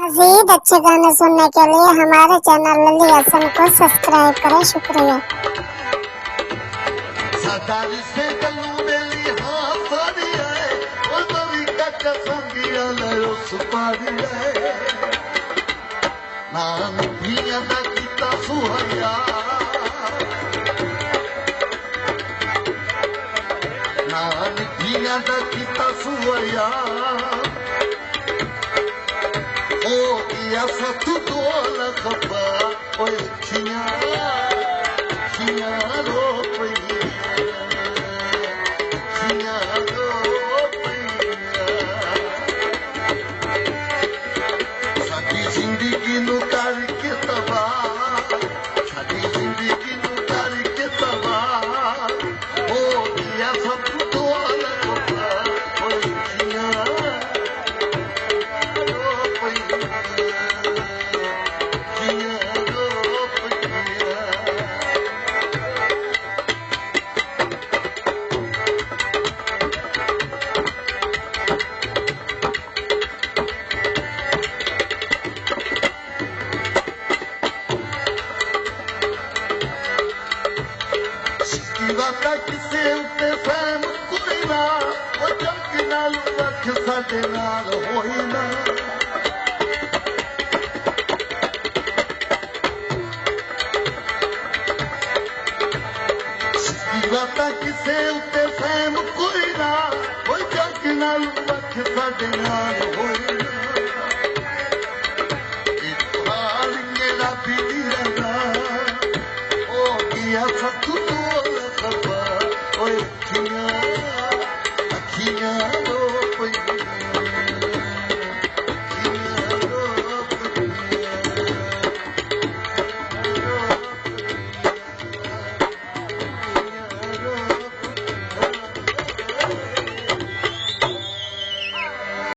मजीद अच्छे गाने सुनने के लिए हमारे चैनल लली हसन को सब्सक्राइब करें। शुक्रिया। किसे उत्ते फैम कोई ना वो जग नाल रख साडे नाल होई ना किसे उत्ते फैम कोई ना वो जग नाल रख साडे नाल होई ना